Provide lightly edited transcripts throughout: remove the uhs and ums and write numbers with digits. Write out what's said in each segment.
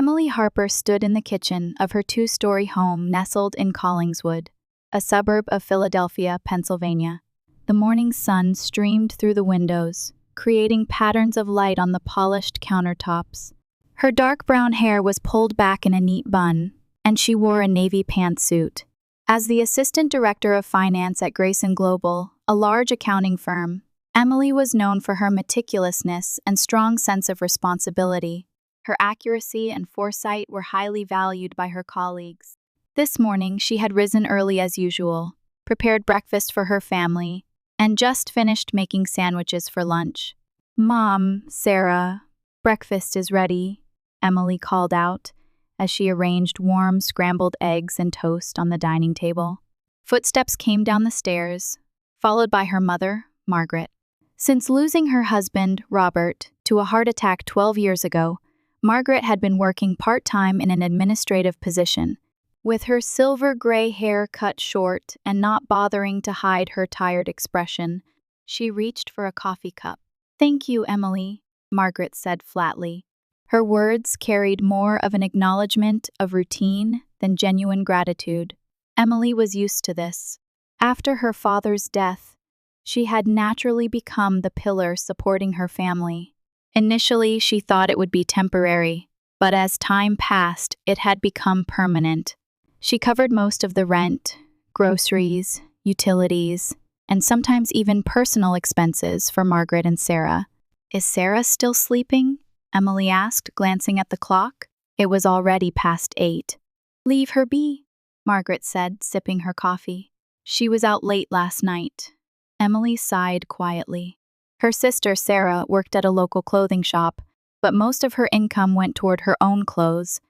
Emily Harper stood in the kitchen of her two-story home nestled in Collingswood, a suburb of Philadelphia, Pennsylvania. The morning sun streamed through the windows, creating patterns of light on the polished countertops. Her dark brown hair was pulled back in a neat bun, and she wore a navy pantsuit. As the assistant director of finance at Grayson Global, a large accounting firm, Emily was known for her meticulousness and strong sense of responsibility. Her accuracy and foresight were highly valued by her colleagues. This morning, she had risen early as usual, prepared breakfast for her family, and just finished making sandwiches for lunch. "Mom, Sarah, breakfast is ready," Emily called out as she arranged warm scrambled eggs and toast on the dining table. Footsteps came down the stairs, followed by her mother, Margaret. Since losing her husband, Robert, to a heart attack 12 years ago, Margaret had been working part-time in an administrative position. With her silver gray hair cut short and not bothering to hide her tired expression, she reached for a coffee cup. "Thank you, Emily," Margaret said flatly. Her words carried more of an acknowledgement of routine than genuine gratitude. Emily was used to this. After her father's death, she had naturally become the pillar supporting her family. Initially, she thought it would be temporary, but as time passed, it had become permanent. She covered most of the rent, groceries, utilities, and sometimes even personal expenses for Margaret and Sarah. "Is Sarah still sleeping?" Emily asked, glancing at the clock. It was already past 8. "Leave her be," Margaret said, sipping her coffee. "She was out late last night." Emily sighed quietly. Her sister, Sarah, worked at a local clothing shop, but most of her income went toward her own clothes,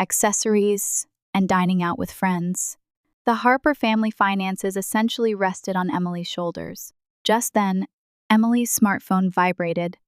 accessories, and dining out with friends. The Harper family finances essentially rested on Emily's shoulders. Just then, Emily's smartphone vibrated.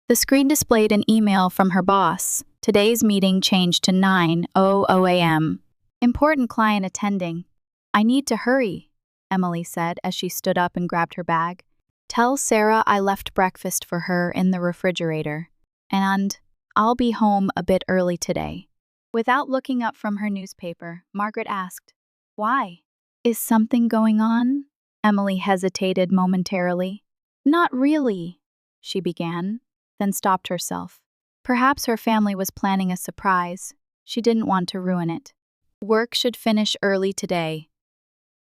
The screen displayed an email from her boss. "Today's meeting changed to 9:00 a.m. Important client attending." "I need to hurry," Emily said as she stood up and grabbed her bag. "Tell Sarah I left breakfast for her in the refrigerator, and I'll be home a bit early today." Without looking up from her newspaper, Margaret asked, "Why? Is something going on?" Emily hesitated momentarily. "Not really," she began, then stopped herself. Perhaps her family was planning a surprise. She didn't want to ruin it. "Work should finish early today."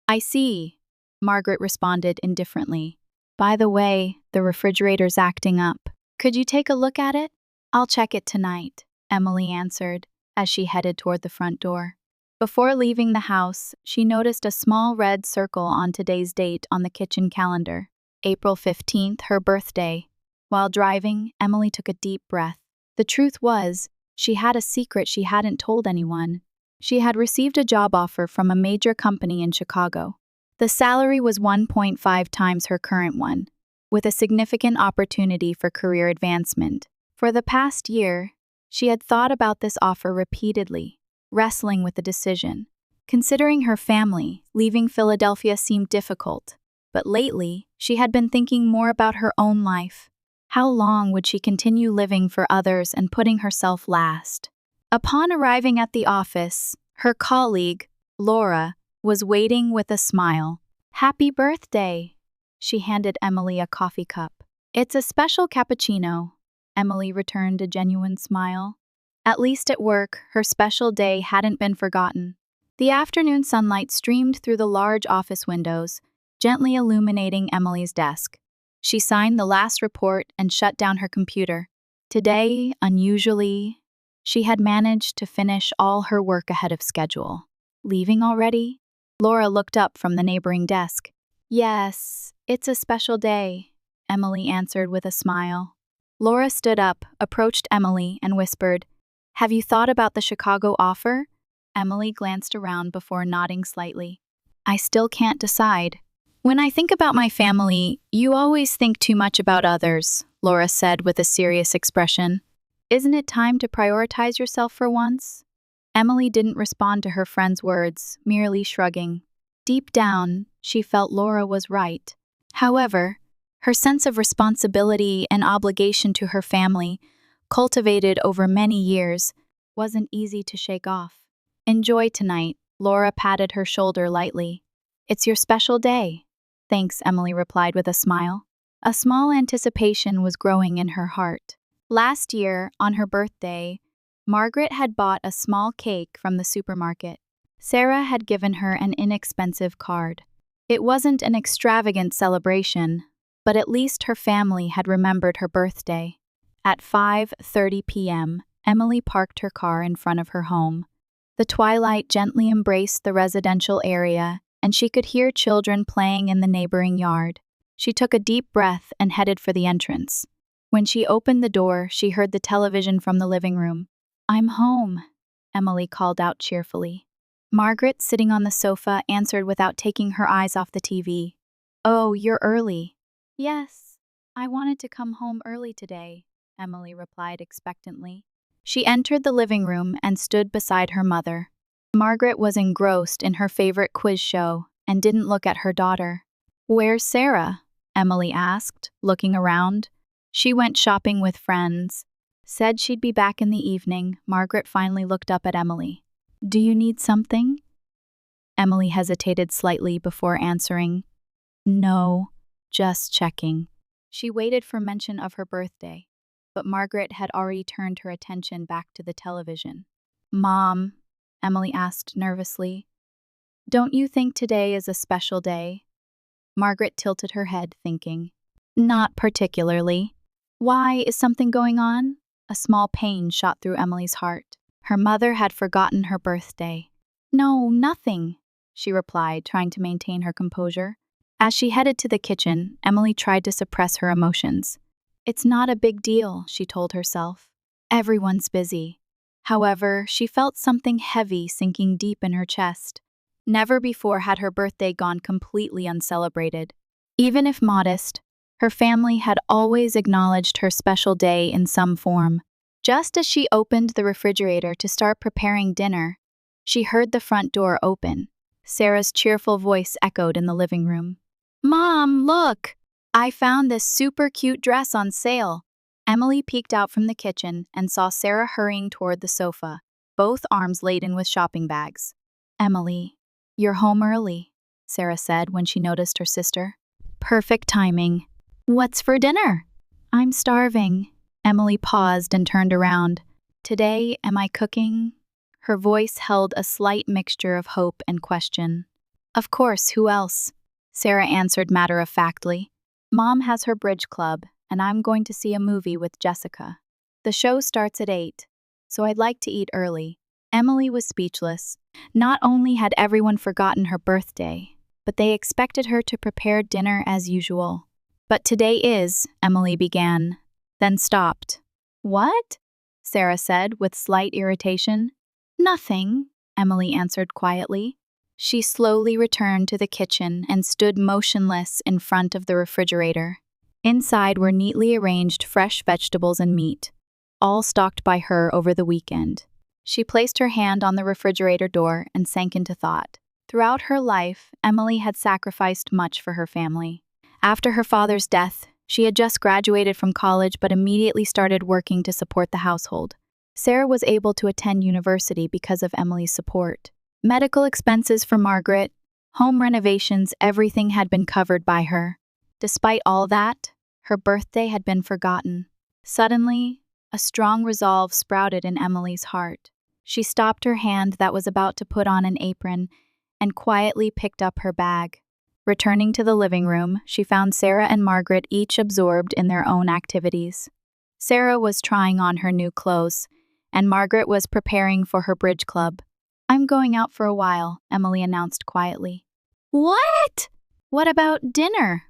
"I see," Margaret responded indifferently. "By the way, the refrigerator's acting up. Could you take a look at it?" "I'll check it tonight," Emily answered as she headed toward the front door. Before leaving the house, she noticed a small red circle on today's date on the kitchen calendar, April 15th, her birthday. While driving, Emily took a deep breath. The truth was, she had a secret she hadn't told anyone. She had received a job offer from a major company in Chicago. The salary was 1.5 times her current one, with a significant opportunity for career advancement. For the past year, she had thought about this offer repeatedly, wrestling with the decision. Considering her family, leaving Philadelphia seemed difficult, but lately, she had been thinking more about her own life. How long would she continue living for others and putting herself last? Upon arriving at the office, her colleague, Laura, was waiting with a smile. "Happy birthday!" She handed Emily a coffee cup. "It's a special cappuccino." Emily returned a genuine smile. At least at work, her special day hadn't been forgotten. The afternoon sunlight streamed through the large office windows, gently illuminating Emily's desk. She signed the last report and shut down her computer. Today, unusually, she had managed to finish all her work ahead of schedule. "Leaving already?" Laura looked up from the neighboring desk. "Yes, it's a special day," Emily answered with a smile. Laura stood up, approached Emily, and whispered, "Have you thought about the Chicago offer?" Emily glanced around before nodding slightly. "I still can't decide." "When I think about my family, you always think too much about others," Laura said with a serious expression. "Isn't it time to prioritize yourself for once?" Emily didn't respond to her friend's words, merely shrugging. Deep down, she felt Laura was right. However, her sense of responsibility and obligation to her family, cultivated over many years, wasn't easy to shake off. Enjoy tonight, Laura patted her shoulder lightly. It's your special day. Thanks, Emily replied with a smile. A small anticipation was growing in her heart. Last year, on her birthday, Margaret had bought a small cake from the supermarket. Sarah had given her an inexpensive card. It wasn't an extravagant celebration, but at least her family had remembered her birthday. At 5:30 p.m., Emily parked her car in front of her home. The twilight gently embraced the residential area, and she could hear children playing in the neighboring yard. She took a deep breath and headed for the entrance. When she opened the door, she heard the television from the living room. "I'm home," Emily called out cheerfully. Margaret, sitting on the sofa, answered without taking her eyes off the TV. "Oh, you're early." "Yes, I wanted to come home early today," Emily replied expectantly. She entered the living room and stood beside her mother. Margaret was engrossed in her favorite quiz show and didn't look at her daughter. "Where's Sarah?" Emily asked, looking around. "She went shopping with friends. Said she'd be back in the evening." Margaret finally looked up at Emily. "Do you need something?" Emily hesitated slightly before answering. "No, just checking." She waited for mention of her birthday, but Margaret had already turned her attention back to the television. "Mom," Emily asked nervously, "don't you think today is a special day?" Margaret tilted her head, thinking. "Not particularly." "Why, is something going on?" A small pain shot through Emily's heart. Her mother had forgotten her birthday. "No, nothing," she replied, trying to maintain her composure. As she headed to the kitchen, Emily tried to suppress her emotions. "It's not a big deal," she told herself. "Everyone's busy." However, she felt something heavy sinking deep in her chest. Never before had her birthday gone completely uncelebrated. Even if modest, her family had always acknowledged her special day in some form. Just as she opened the refrigerator to start preparing dinner, she heard the front door open. Sarah's cheerful voice echoed in the living room. "Mom, look! I found this super cute dress on sale." Emily peeked out from the kitchen and saw Sarah hurrying toward the sofa, both arms laden with shopping bags. "Emily, you're home early," Sarah said when she noticed her sister. "Perfect timing. What's for dinner?" "I'm starving." Emily paused and turned around. "Today, am I cooking?" Her voice held a slight mixture of hope and question. "Of course, who else?" Sarah answered matter-of-factly. "Mom has her bridge club, and I'm going to see a movie with Jessica. The show starts at 8, so I'd like to eat early." Emily was speechless. Not only had everyone forgotten her birthday, but they expected her to prepare dinner as usual. "But today is," Emily began, then stopped. "What?" Sarah said with slight irritation. "Nothing," Emily answered quietly. She slowly returned to the kitchen and stood motionless in front of the refrigerator. Inside were neatly arranged fresh vegetables and meat, all stocked by her over the weekend. She placed her hand on the refrigerator door and sank into thought. Throughout her life, Emily had sacrificed much for her family. After her father's death, she had just graduated from college but immediately started working to support the household. Sarah was able to attend university because of Emily's support. Medical expenses for Margaret, home renovations, everything had been covered by her. Despite all that, her birthday had been forgotten. Suddenly, a strong resolve sprouted in Emily's heart. She stopped her hand that was about to put on an apron and quietly picked up her bag. Returning to the living room, she found Sarah and Margaret each absorbed in their own activities. Sarah was trying on her new clothes, and Margaret was preparing for her bridge club. "I'm going out for a while," Emily announced quietly. "What? What about dinner?"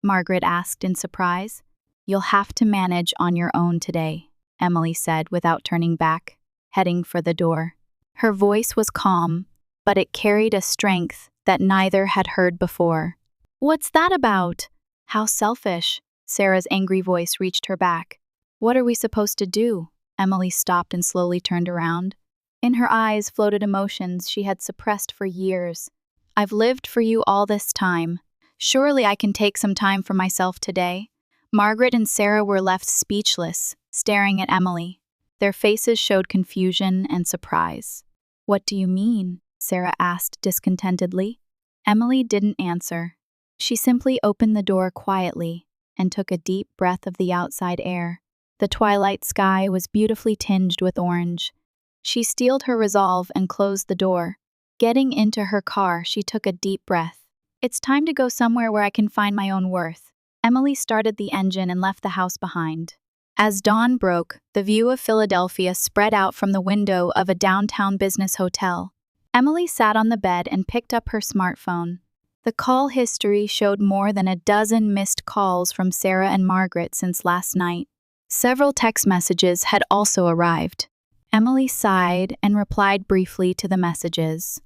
Margaret asked in surprise. "You'll have to manage on your own today," Emily said without turning back, heading for the door. Her voice was calm, but it carried a strength that neither had heard before. "What's that about?" "How selfish." Sarah's angry voice reached her back. "What are we supposed to do?" Emily stopped and slowly turned around. In her eyes floated emotions she had suppressed for years. "I've lived for you all this time. Surely I can take some time for myself today." Margaret and Sarah were left speechless, staring at Emily. Their faces showed confusion and surprise. "What do you mean?" Sarah asked discontentedly. Emily didn't answer. She simply opened the door quietly and took a deep breath of the outside air. The twilight sky was beautifully tinged with orange. She steeled her resolve and closed the door. Getting into her car, she took a deep breath. "It's time to go somewhere where I can find my own worth." Emily started the engine and left the house behind. As dawn broke, the view of Philadelphia spread out from the window of a downtown business hotel. Emily sat on the bed and picked up her smartphone. The call history showed more than a dozen missed calls from Sarah and Margaret since last night. Several text messages had also arrived. Emily sighed and replied briefly to the messages.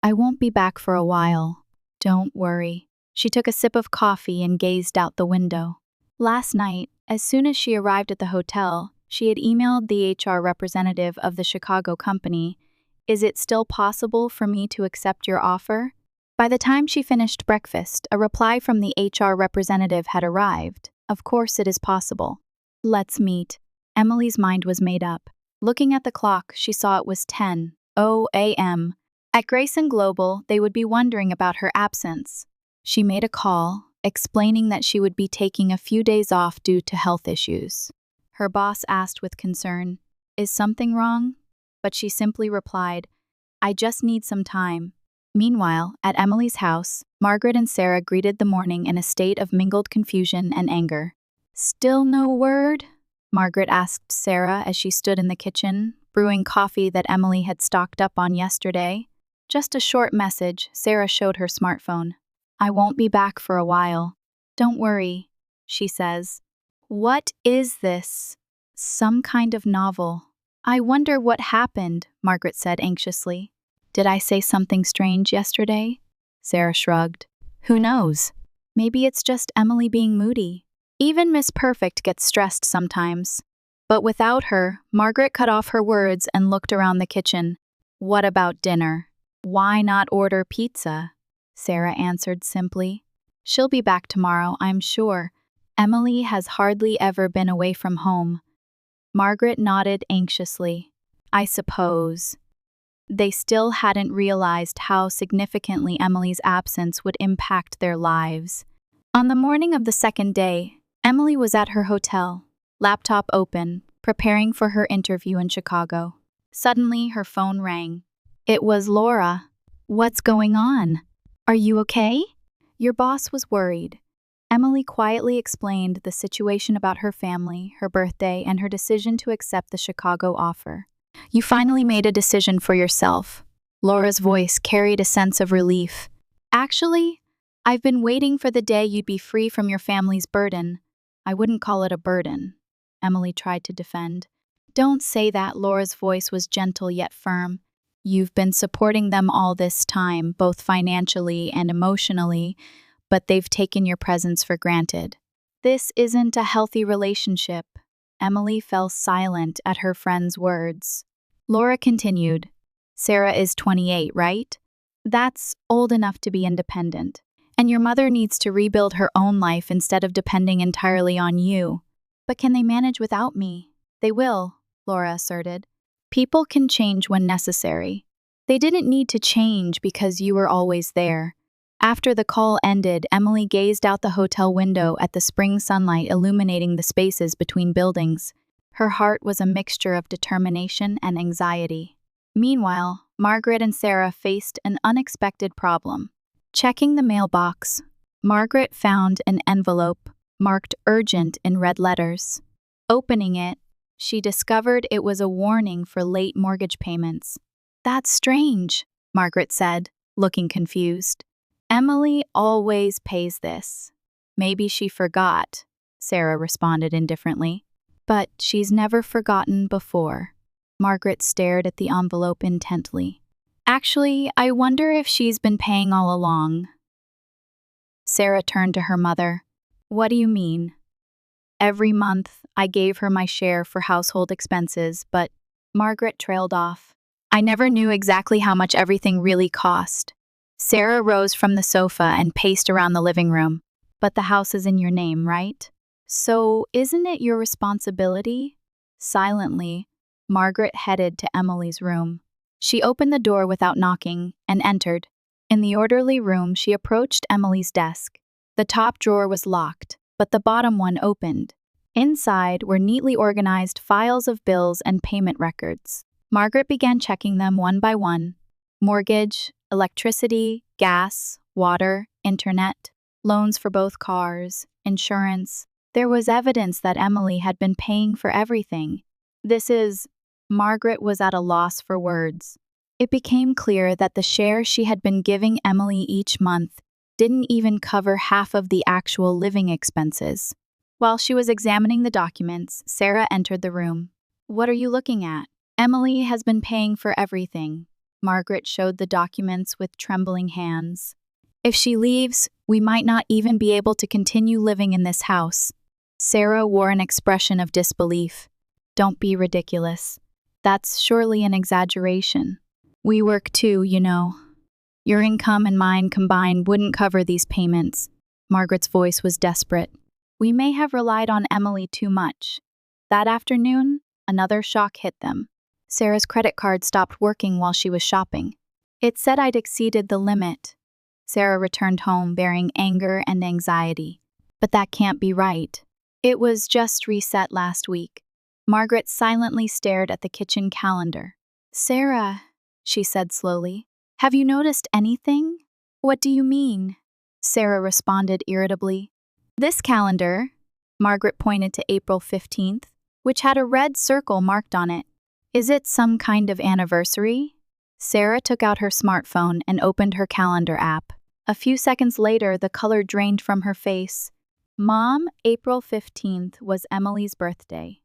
"I won't be back for a while. Don't worry." She took a sip of coffee and gazed out the window. Last night, as soon as she arrived at the hotel, she had emailed the HR representative of the Chicago company, "Is it still possible for me to accept your offer?" By the time she finished breakfast, a reply from the HR representative had arrived. "Of course it is possible. Let's meet." Emily's mind was made up. Looking at the clock, she saw it was 10:00 a.m. At Grayson Global, they would be wondering about her absence. She made a call, explaining that she would be taking a few days off due to health issues. Her boss asked with concern, "Is something wrong?" But she simply replied, "I just need some time." Meanwhile, at Emily's house, Margaret and Sarah greeted the morning in a state of mingled confusion and anger. "Still no word?" Margaret asked Sarah as she stood in the kitchen, brewing coffee that Emily had stocked up on yesterday. "Just a short message," Sarah showed her smartphone. "I won't be back for a while." "Don't worry," she says. "What is this? Some kind of novel." "I wonder what happened," Margaret said anxiously. "Did I say something strange yesterday?" Sarah shrugged. "Who knows? Maybe it's just Emily being moody. Even Miss Perfect gets stressed sometimes." But without her, Margaret cut off her words and looked around the kitchen. "What about dinner?" "Why not order pizza?" Sarah answered simply. "She'll be back tomorrow, I'm sure. Emily has hardly ever been away from home." Margaret nodded anxiously. "I suppose." They still hadn't realized how significantly Emily's absence would impact their lives. On the morning of the second day, Emily was at her hotel, laptop open, preparing for her interview in Chicago. Suddenly, her phone rang. It was Laura. "What's going on? Are you okay?" "Your boss was worried." Emily quietly explained the situation about her family, her birthday, and her decision to accept the Chicago offer. "You finally made a decision for yourself." Laura's voice carried a sense of relief. "Actually, I've been waiting for the day you'd be free from your family's burden." "I wouldn't call it a burden," Emily tried to defend. "Don't say that," Laura's voice was gentle yet firm. "You've been supporting them all this time, both financially and emotionally, but they've taken your presence for granted. This isn't a healthy relationship." Emily fell silent at her friend's words. Laura continued, "Sarah is 28, right? That's old enough to be independent. And your mother needs to rebuild her own life instead of depending entirely on you." "But can they manage without me?" "They will," Laura asserted. "People can change when necessary. They didn't need to change because you were always there." After the call ended, Emily gazed out the hotel window at the spring sunlight illuminating the spaces between buildings. Her heart was a mixture of determination and anxiety. Meanwhile, Margaret and Sarah faced an unexpected problem. Checking the mailbox, Margaret found an envelope marked urgent in red letters. Opening it, she discovered it was a warning for late mortgage payments. "That's strange," Margaret said, looking confused. "Emily always pays this." "Maybe she forgot," Sarah responded indifferently. "But she's never forgotten before." Margaret stared at the envelope intently. "Actually, I wonder if she's been paying all along." Sarah turned to her mother. "What do you mean?" "Every month, I gave her my share for household expenses, but..." Margaret trailed off. "I never knew exactly how much everything really cost." Sarah rose from the sofa and paced around the living room. "But the house is in your name, right? So isn't it your responsibility?" Silently, Margaret headed to Emily's room. She opened the door without knocking and entered. In the orderly room, she approached Emily's desk. The top drawer was locked, but the bottom one opened. Inside were neatly organized files of bills and payment records. Margaret began checking them one by one. Mortgage, electricity, gas, water, internet, loans for both cars, insurance. There was evidence that Emily had been paying for everything. Margaret was at a loss for words. It became clear that the share she had been giving Emily each month didn't even cover half of the actual living expenses. While she was examining the documents, Sarah entered the room. "What are you looking at?" "Emily has been paying for everything." Margaret showed the documents with trembling hands. "If she leaves, we might not even be able to continue living in this house." Sarah wore an expression of disbelief. "Don't be ridiculous. That's surely an exaggeration. We work too, you know. Your income and mine combined wouldn't cover these payments." Margaret's voice was desperate. "We may have relied on Emily too much." That afternoon, another shock hit them. Sarah's credit card stopped working while she was shopping. It said I'd exceeded the limit. Sarah returned home bearing anger and anxiety. "But that can't be right. It was just reset last week." Margaret silently stared at the kitchen calendar. "Sarah," she said slowly, "have you noticed anything?" "What do you mean?" Sarah responded irritably. "This calendar," Margaret pointed to April 15th, which had a red circle marked on it. "Is it some kind of anniversary?" Sarah took out her smartphone and opened her calendar app. A few seconds later, the color drained from her face. "Mom, April 15th was Emily's birthday."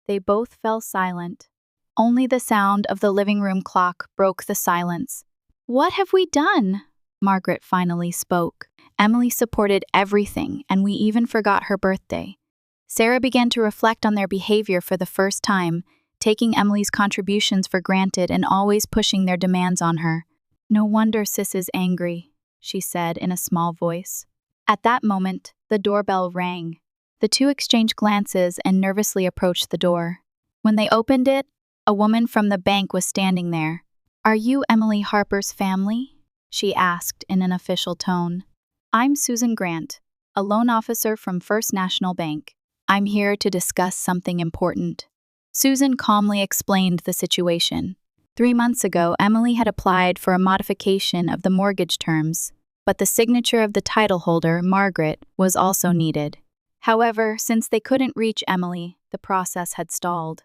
They both fell silent. Only the sound of the living room clock broke the silence. "What have we done?" Margaret finally spoke. "Emily supported everything, and we even forgot her birthday." Sarah began to reflect on their behavior for the first time, taking Emily's contributions for granted and always pushing their demands on her. "No wonder Sis is angry," she said in a small voice. At that moment, the doorbell rang. The two exchanged glances and nervously approached the door. When they opened it, a woman from the bank was standing there. "Are you Emily Harper's family?" she asked in an official tone. "I'm Susan Grant, a loan officer from First National Bank. I'm here to discuss something important." Susan calmly explained the situation. 3 months ago, Emily had applied for a modification of the mortgage terms, but the signature of the title holder, Margaret, was also needed. However, since they couldn't reach Emily, the process had stalled.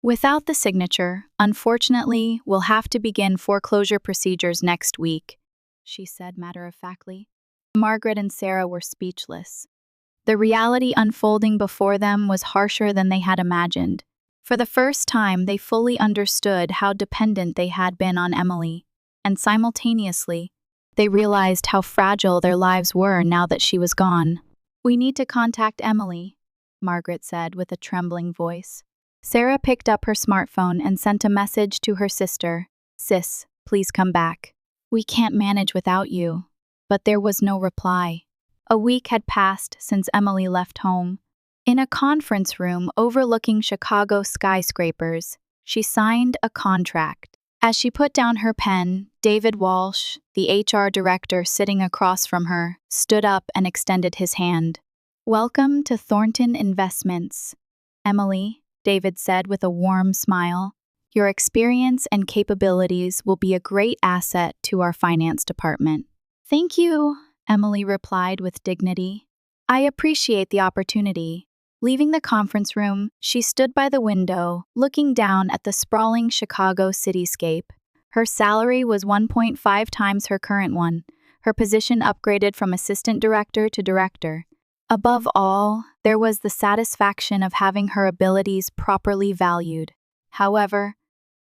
"Without the signature, unfortunately, we'll have to begin foreclosure procedures next week," she said matter-of-factly. Margaret and Sarah were speechless. The reality unfolding before them was harsher than they had imagined. For the first time, they fully understood how dependent they had been on Emily, and simultaneously, they realized how fragile their lives were now that she was gone. "We need to contact Emily," Margaret said with a trembling voice. Sarah picked up her smartphone and sent a message to her sister. "Sis, please come back. We can't manage without you." But there was no reply. A week had passed since Emily left home. In a conference room overlooking Chicago skyscrapers, she signed a contract. As she put down her pen, David Walsh, the HR director sitting across from her, stood up and extended his hand. "Welcome to Thornton Investments, Emily," David said with a warm smile. "Your experience and capabilities will be a great asset to our finance department." "Thank you," Emily replied with dignity. "I appreciate the opportunity." Leaving the conference room, she stood by the window, looking down at the sprawling Chicago cityscape. Her salary was 1.5 times her current one, her position upgraded from assistant director to director. Above all, there was the satisfaction of having her abilities properly valued. However,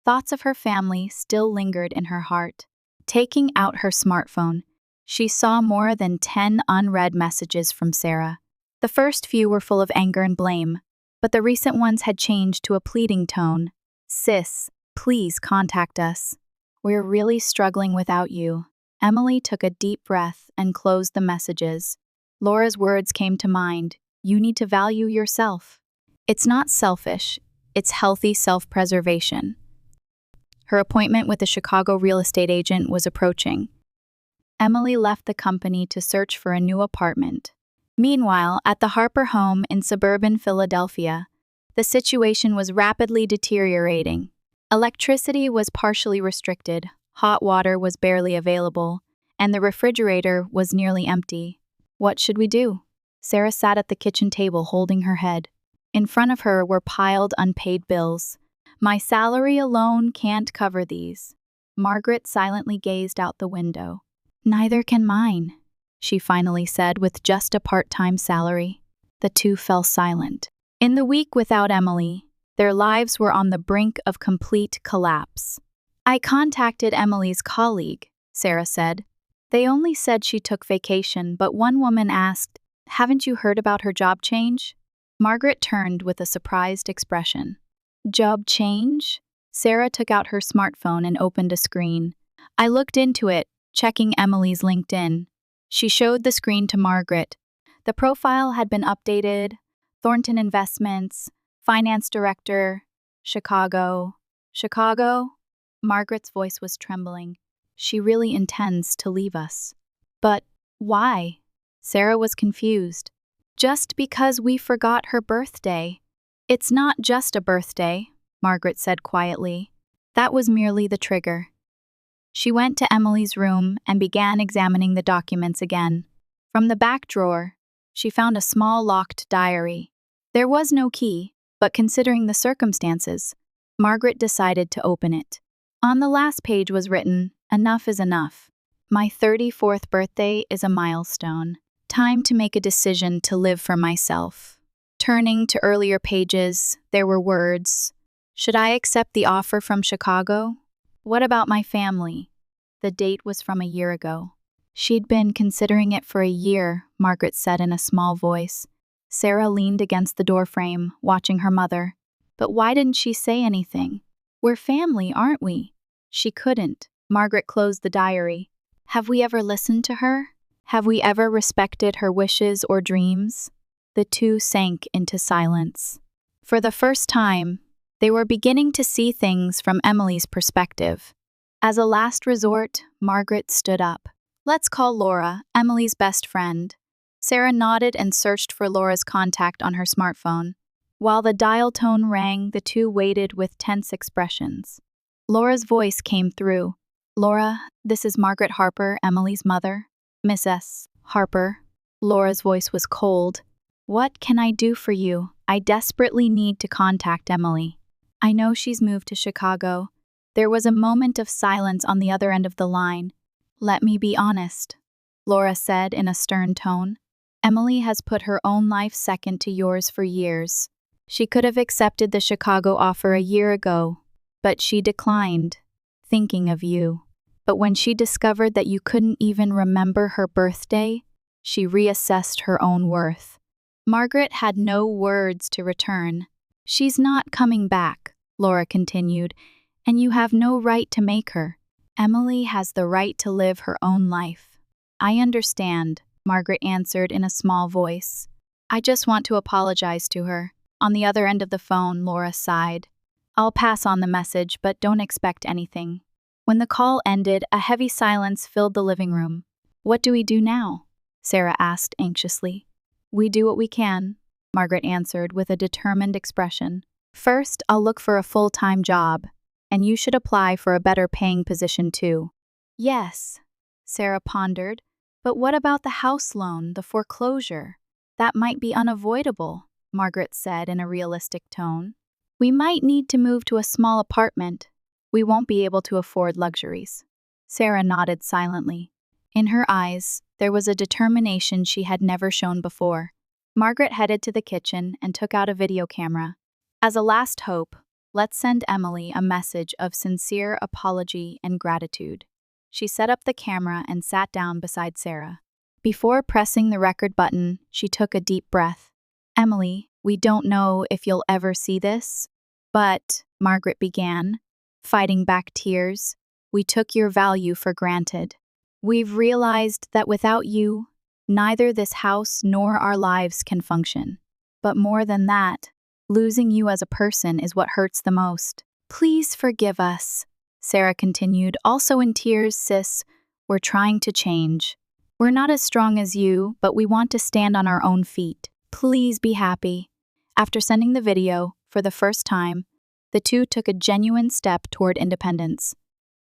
thoughts of her family still lingered in her heart. Taking out her smartphone, she saw more than 10 unread messages from Sarah. The first few were full of anger and blame, but the recent ones had changed to a pleading tone. "Sis, please contact us. We're really struggling without you." Emily took a deep breath and closed the messages. Laura's words came to mind. "You need to value yourself." "It's not selfish. it's healthy self-preservation. Her appointment with a Chicago real estate agent was approaching. Emily left the company to search for a new apartment. Meanwhile, at the Harper home in suburban Philadelphia, the situation was rapidly deteriorating. Electricity was partially restricted, hot water was barely available, and the refrigerator was nearly empty. What should we do? Sarah sat at the kitchen table holding her head. In front of her were piled unpaid bills. My salary alone can't cover these. Margaret silently gazed out the window. Neither can mine, she finally said with just a part-time salary. The two fell silent. In the week without Emily, their lives were on the brink of complete collapse. I contacted Emily's colleague, Sarah said. They only said she took vacation, but one woman asked, "Haven't you heard about her job change?" Margaret turned with a surprised expression. Job change? Sarah took out her smartphone and opened a screen. I looked into it, checking Emily's LinkedIn. She showed the screen to Margaret. The profile had been updated. Thornton Investments, Finance Director, Chicago. Chicago? Margaret's voice was trembling. She really intends to leave us. But why? Sarah was confused. Just because we forgot her birthday. It's not just a birthday, Margaret said quietly. That was merely the trigger. She went to Emily's room and began examining the documents again. From the back drawer, she found a small locked diary. There was no key, but considering the circumstances, Margaret decided to open it. On the last page was written, "Enough is enough. My 34th birthday is a milestone. Time to make a decision to live for myself." Turning to earlier pages, there were words. Should I accept the offer from Chicago? What about my family? The date was from a year ago. She'd been considering it for a year, Margaret said in a small voice. Sarah leaned against the doorframe, watching her mother. But why didn't she say anything? We're family, aren't we? She couldn't. Margaret closed the diary. Have we ever listened to her? Have we ever respected her wishes or dreams? The two sank into silence. For the first time, they were beginning to see things from Emily's perspective. As a last resort, Margaret stood up. Let's call Laura, Emily's best friend. Sarah nodded and searched for Laura's contact on her smartphone. While the dial tone rang, the two waited with tense expressions. Laura's voice came through. Laura, this is Margaret Harper, Emily's mother. Mrs. Harper. Laura's voice was cold. What can I do for you? I desperately need to contact Emily. I know she's moved to Chicago. There was a moment of silence on the other end of the line. Let me be honest, Laura said in a stern tone. Emily has put her own life second to yours for years. She could have accepted the Chicago offer a year ago, but she declined, thinking of you. But when she discovered that you couldn't even remember her birthday, she reassessed her own worth. Margaret had no words to return. She's not coming back, Laura continued, and you have no right to make her. Emily has the right to live her own life. I understand, Margaret answered in a small voice. I just want to apologize to her. On the other end of the phone, Laura sighed. I'll pass on the message, but don't expect anything. When the call ended, a heavy silence filled the living room. What do we do now? Sarah asked anxiously. We do what we can, Margaret answered with a determined expression. First, I'll look for a full-time job, and you should apply for a better-paying position too. Yes, Sarah pondered, but what about the house loan, the foreclosure? That might be unavoidable, Margaret said in a realistic tone. We might need to move to a small apartment. We won't be able to afford luxuries. Sarah nodded silently. In her eyes, there was a determination she had never shown before. Margaret headed to the kitchen and took out a video camera. As a last hope, let's send Emily a message of sincere apology and gratitude. She set up the camera and sat down beside Sarah. Before pressing the record button, she took a deep breath. Emily, we don't know if you'll ever see this, but, Margaret began, fighting back tears, we took your value for granted. We've realized that without you, neither this house nor our lives can function. But more than that, Losing you as a person is what hurts the most. Please forgive us, Sarah continued, also in tears. Sis, we're trying to change. We're not as strong as you, but we want to stand on our own feet. Please be happy. After sending the video, for the first time, the two took a genuine step toward independence.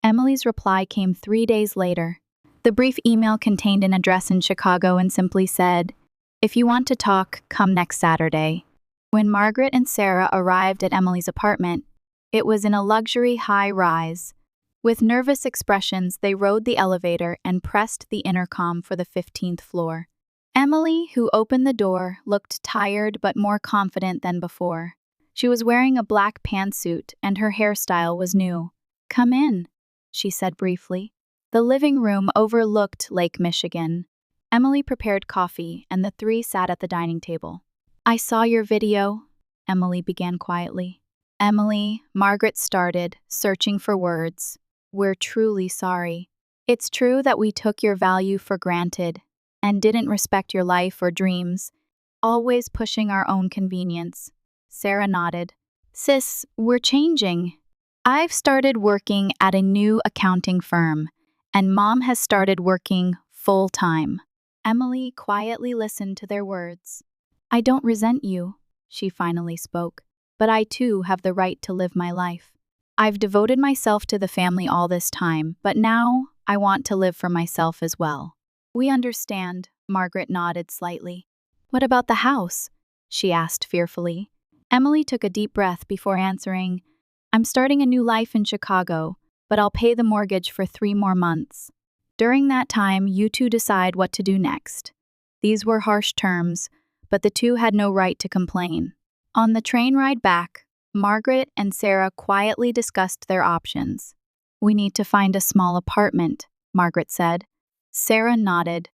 Emily's reply came 3 days later. The brief email contained an address in Chicago and simply said, "If you want to talk, come next Saturday." When Margaret and Sarah arrived at Emily's apartment, it was in a luxury high-rise. With nervous expressions, they rode the elevator and pressed the intercom for the 15th floor. Emily, who opened the door, looked tired but more confident than before. She was wearing a black pantsuit and her hairstyle was new. "Come in," she said briefly. The living room overlooked Lake Michigan. Emily prepared coffee and the three sat at the dining table. "I saw your video," Emily began quietly. "Emily," Margaret started, searching for words. "We're truly sorry. It's true that we took your value for granted and didn't respect your life or dreams, always pushing our own convenience." Sarah nodded. "Sis, we're changing. I've started working at a new accounting firm, and Mom has started working full-time." Emily quietly listened to their words. "I don't resent you," she finally spoke, "but I too have the right to live my life. I've devoted myself to the family all this time, but now I want to live for myself as well." "We understand," Margaret nodded slightly. "What about the house?" she asked fearfully. Emily took a deep breath before answering, "I'm starting a new life in Chicago, but I'll pay the mortgage for 3 more months. During that time, you two decide what to do next." These were harsh terms, but the two had no right to complain. On the train ride back, Margaret and Sarah quietly discussed their options. "We need to find a small apartment," Margaret said. Sarah nodded.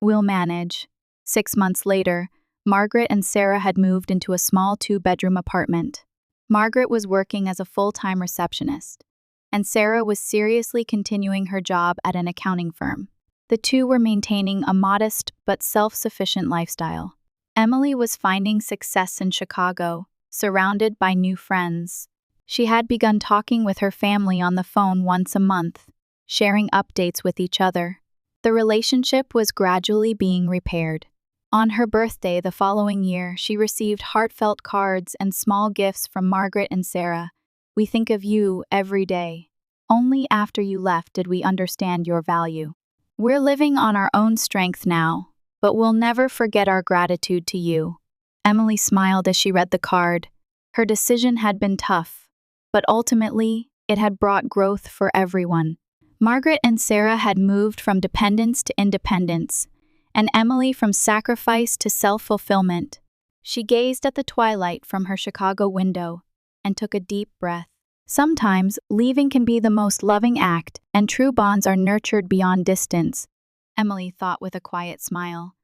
"We'll manage." 6 months later, Margaret and Sarah had moved into a small 2-bedroom apartment. Margaret was working as a full-time receptionist, and Sarah was seriously continuing her job at an accounting firm. The two were maintaining a modest but self-sufficient lifestyle. Emily was finding success in Chicago, surrounded by new friends. She had begun talking with her family on the phone once a month, sharing updates with each other. The relationship was gradually being repaired. On her birthday the following year, she received heartfelt cards and small gifts from Margaret and Sarah. "We think of you every day. Only after you left did we understand your value. We're living on our own strength now, but we'll never forget our gratitude to you." Emily smiled as she read the card. Her decision had been tough, but ultimately, it had brought growth for everyone. Margaret and Sarah had moved from dependence to independence, and Emily from sacrifice to self-fulfillment. She gazed at the twilight from her Chicago window and took a deep breath. Sometimes, leaving can be the most loving act, and true bonds are nurtured beyond distance, Emily thought with a quiet smile.